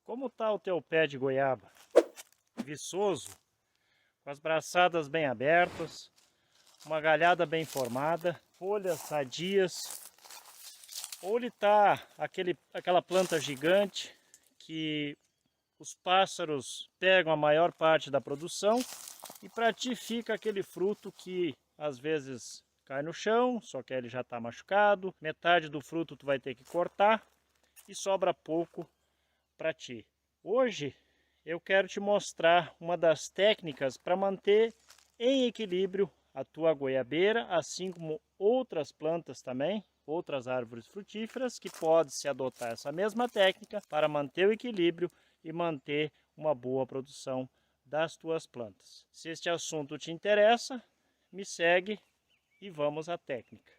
Como está o teu pé de goiaba? Viçoso, com as braçadas bem abertas, uma galhada bem formada, folhas sadias, ou ele está aquela planta gigante que os pássaros pegam a maior parte da produção e para ti fica aquele fruto que às vezes cai no chão, só que ele já está machucado, metade do fruto tu vai ter que cortar e sobra pouco para ti. Hoje eu quero te mostrar uma das técnicas para manter em equilíbrio a tua goiabeira, assim como outras plantas também, outras árvores frutíferas, que pode-se adotar essa mesma técnica para manter o equilíbrio e manter uma boa produção das tuas plantas. Se este assunto te interessa, me segue e vamos à técnica.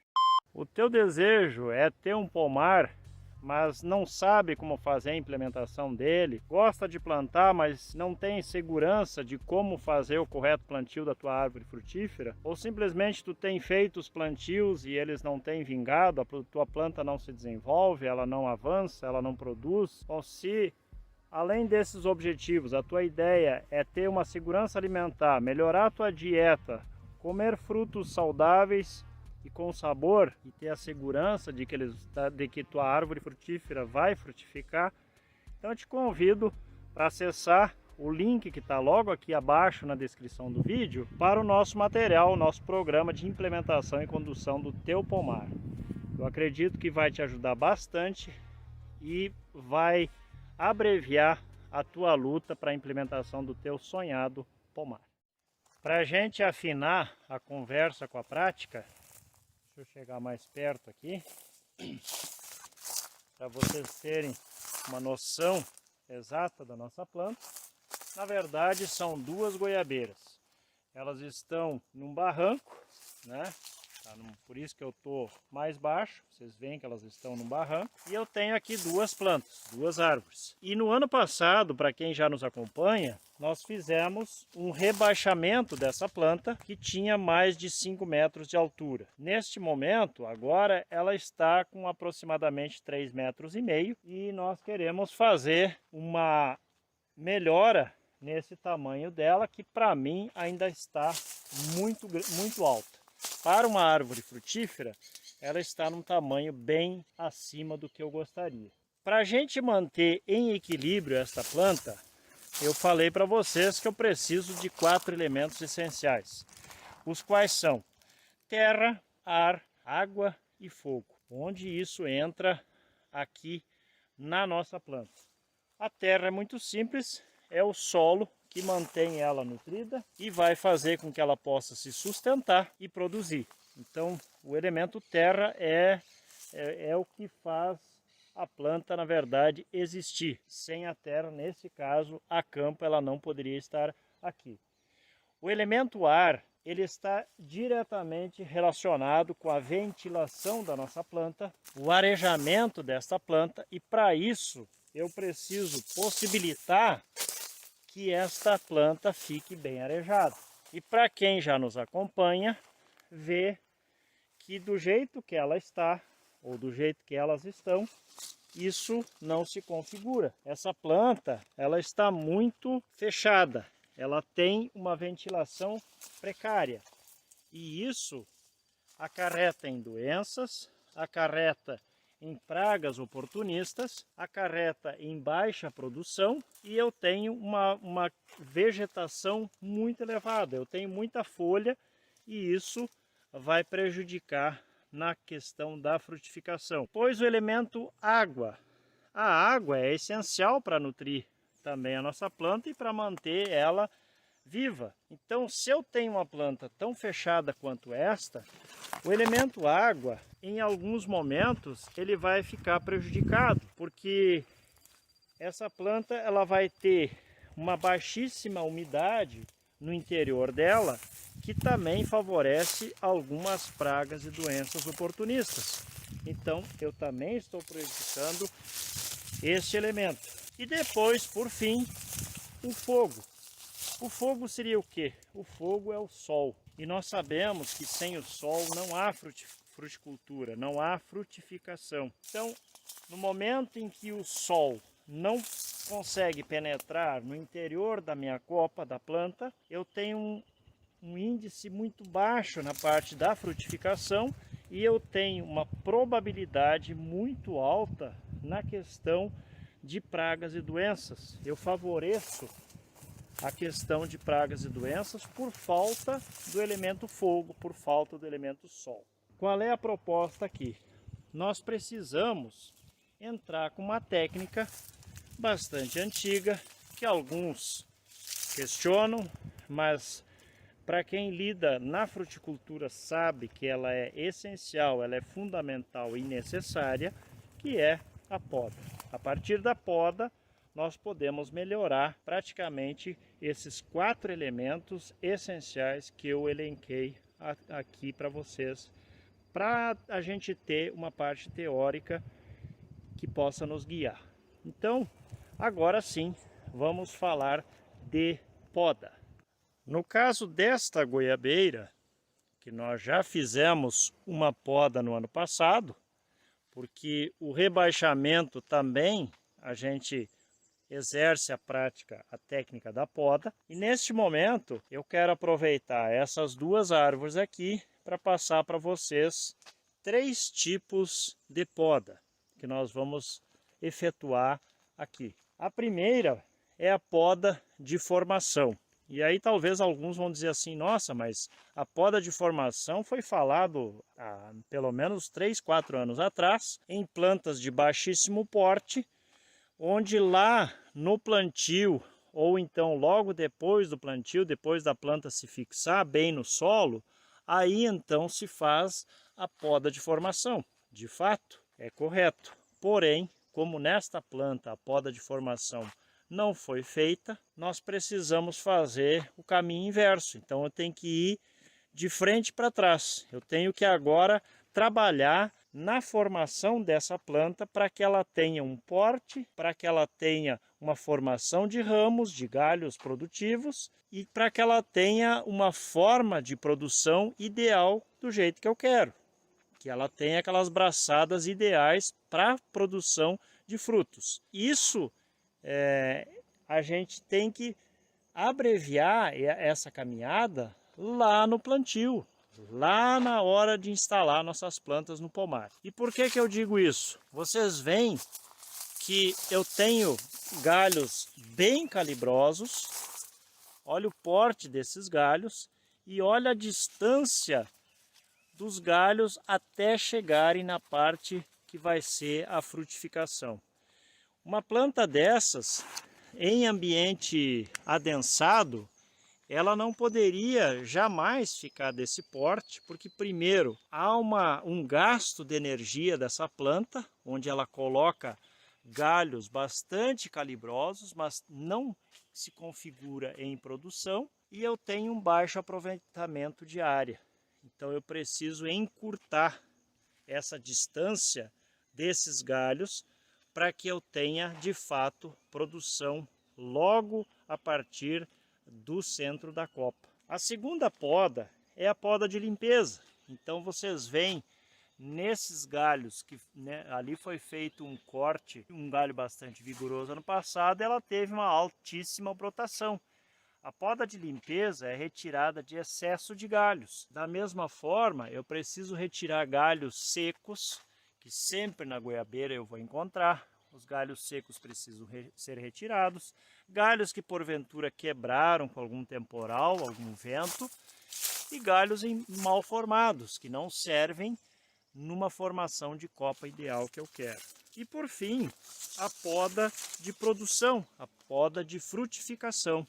O teu desejo é ter um pomar, mas não sabe como fazer a implementação dele, gosta de plantar, mas não tem segurança de como fazer o correto plantio da tua árvore frutífera, ou simplesmente tu tem feito os plantios e eles não têm vingado, a tua planta não se desenvolve, ela não avança, ela não produz, ou se além desses objetivos a tua ideia é ter uma segurança alimentar, melhorar a tua dieta, comer frutos saudáveis e com sabor e ter a segurança de que tua árvore frutífera vai frutificar, então eu te convido para acessar o link que está logo aqui abaixo na descrição do vídeo para o nosso material, o nosso programa de implementação e condução do teu pomar. Eu acredito que vai te ajudar bastante e vai abreviar a tua luta para a implementação do teu sonhado pomar. Para a gente afinar a conversa com a prática, deixa eu chegar mais perto aqui, para vocês terem uma noção exata da nossa planta. Na verdade, são duas goiabeiras. Elas estão num barranco, né? Por isso que eu estou mais baixo, vocês veem que elas estão num barranco. E eu tenho aqui duas plantas, duas árvores. E no ano passado, para quem já nos acompanha, nós fizemos um rebaixamento dessa planta que tinha mais de 5 metros de altura. Neste momento, agora, ela está com aproximadamente 3,5 metros e nós queremos fazer uma melhora nesse tamanho dela, que para mim ainda está muito alta. Para uma árvore frutífera, ela está num tamanho bem acima do que eu gostaria. Para a gente manter em equilíbrio esta planta, eu falei para vocês que eu preciso de 4 elementos essenciais, os quais são terra, ar, água e fogo, onde isso entra aqui na nossa planta. A terra é muito simples, é o solo que mantém ela nutrida e vai fazer com que ela possa se sustentar e produzir. Então, o elemento terra é o que faz a planta, na verdade, existir. Sem a terra, nesse caso, a campa ela não poderia estar aqui. O elemento ar, ele está diretamente relacionado com a ventilação da nossa planta, o arejamento desta planta, e para isso eu preciso possibilitar que esta planta fique bem arejada. E para quem já nos acompanha, vê que do jeito que ela está, ou do jeito que elas estão, isso não se configura. Essa planta, ela está muito fechada, ela tem uma ventilação precária. E isso acarreta em doenças, acarreta em pragas oportunistas, acarreta em baixa produção e eu tenho uma vegetação muito elevada, eu tenho muita folha e isso vai prejudicar na questão da frutificação. Pois o elemento água, a água é essencial para nutrir também a nossa planta e para manter ela viva. Então, se eu tenho uma planta tão fechada quanto esta, o elemento água, em alguns momentos, ele vai ficar prejudicado, porque essa planta ela vai ter uma baixíssima umidade no interior dela, que também favorece algumas pragas e doenças oportunistas. Então, eu também estou prejudicando este elemento. E depois, por fim, o fogo. O fogo seria o quê? O fogo é o sol. E nós sabemos que sem o sol não há fruticultura, não há frutificação. Então, no momento em que o sol não consegue penetrar no interior da minha copa, da planta, eu tenho um índice muito baixo na parte da frutificação e eu tenho uma probabilidade muito alta na questão de pragas e doenças. Eu favoreço a questão de pragas e doenças por falta do elemento fogo, por falta do elemento sol. Qual é a proposta aqui? Nós precisamos entrar com uma técnica bastante antiga, que alguns questionam, mas para quem lida na fruticultura sabe que ela é essencial, ela é fundamental e necessária, que é a poda. A partir da poda, nós podemos melhorar praticamente esses 4 elementos essenciais que eu elenquei aqui para vocês, para a gente ter uma parte teórica que possa nos guiar. Então, agora sim, vamos falar de poda. No caso desta goiabeira, que nós já fizemos uma poda no ano passado, porque o rebaixamento também a gente exerce a prática, a técnica da poda. E neste momento eu quero aproveitar essas 2 árvores aqui para passar para vocês 3 tipos de poda que nós vamos efetuar aqui. A primeira é a poda de formação. E aí talvez alguns vão dizer assim, nossa, mas a poda de formação foi falado há pelo menos 3, 4 anos atrás, em plantas de baixíssimo porte, onde lá no plantio, ou então logo depois do plantio, depois da planta se fixar bem no solo, aí então se faz a poda de formação. De fato, é correto. Porém, como nesta planta a poda de formação não foi feita, nós precisamos fazer o caminho inverso. Então eu tenho que ir de frente para trás. Eu tenho que agora trabalhar na formação dessa planta para que ela tenha um porte, para que ela tenha uma formação de ramos, de galhos produtivos e para que ela tenha uma forma de produção ideal do jeito que eu quero. Que ela tenha aquelas braçadas ideais para a produção de frutos. Isso a gente tem que abreviar essa caminhada lá no plantio, lá na hora de instalar nossas plantas no pomar. E por que eu digo isso? Vocês veem que eu tenho galhos bem calibrosos, olha o porte desses galhos e olha a distância dos galhos até chegarem na parte que vai ser a frutificação. Uma planta dessas, em ambiente adensado, ela não poderia jamais ficar desse porte, porque primeiro há um gasto de energia dessa planta, onde ela coloca galhos bastante calibrosos, mas não se configura em produção, e eu tenho um baixo aproveitamento de área. Então eu preciso encurtar essa distância desses galhos para que eu tenha de fato produção logo a partir do centro da copa. A segunda poda é a poda de limpeza. Então vocês veem nesses galhos que ali foi feito um corte, um galho bastante vigoroso ano passado, ela teve uma altíssima brotação. A poda de limpeza é retirada de excesso de galhos. Da mesma forma, eu preciso retirar galhos secos, que sempre na goiabeira eu vou encontrar. Os galhos secos precisam ser retirados. Galhos que porventura quebraram com algum temporal, algum vento. E galhos mal formados, que não servem numa formação de copa ideal que eu quero. E por fim, a poda de produção, a poda de frutificação,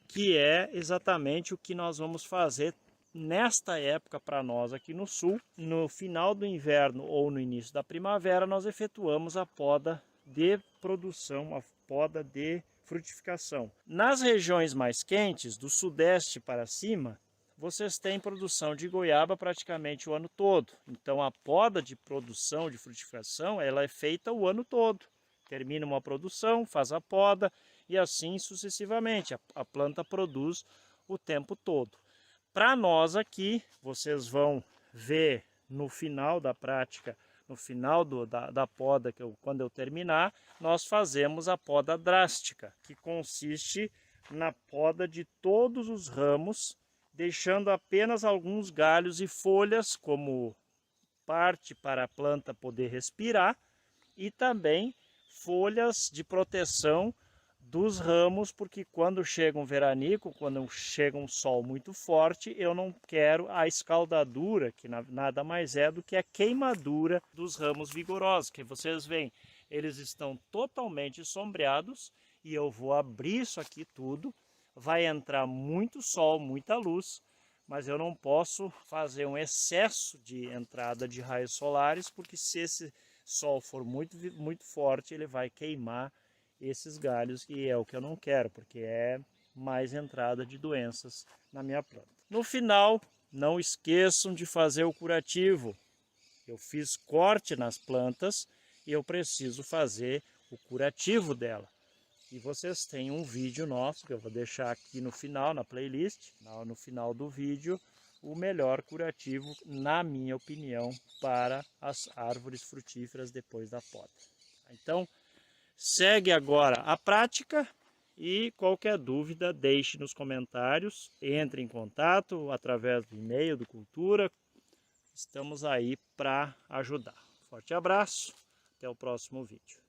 que é exatamente o que nós vamos fazer nesta época para nós aqui no sul. No final do inverno ou no início da primavera, nós efetuamos a poda de produção, a poda de frutificação. Nas regiões mais quentes, do sudeste para cima, vocês têm produção de goiaba praticamente o ano todo. Então a poda de produção, de frutificação, ela é feita o ano todo. Termina uma produção, faz a poda e assim sucessivamente. A planta produz o tempo todo. Para nós aqui, vocês vão ver no final da prática no final da poda, quando eu terminar, nós fazemos a poda drástica, que consiste na poda de todos os ramos, deixando apenas alguns galhos e folhas como parte para a planta poder respirar e também folhas de proteção dos ramos, porque quando chega um veranico, quando chega um sol muito forte, eu não quero a escaldadura, que nada mais é do que a queimadura dos ramos vigorosos, que vocês veem, eles estão totalmente sombreados e eu vou abrir isso aqui tudo, vai entrar muito sol, muita luz, mas eu não posso fazer um excesso de entrada de raios solares, porque se esse sol for muito forte, ele vai queimar esses galhos, e é o que eu não quero, porque é mais entrada de doenças na minha planta. No final, não esqueçam de fazer o curativo. Eu fiz corte nas plantas e eu preciso fazer o curativo dela. E vocês têm um vídeo nosso, que eu vou deixar aqui no final, na playlist, no final do vídeo, o melhor curativo, na minha opinião, para as árvores frutíferas depois da poda. Então, segue agora a prática e qualquer dúvida deixe nos comentários, entre em contato através do e-mail do Cultura, estamos aí para ajudar. Forte abraço, até o próximo vídeo.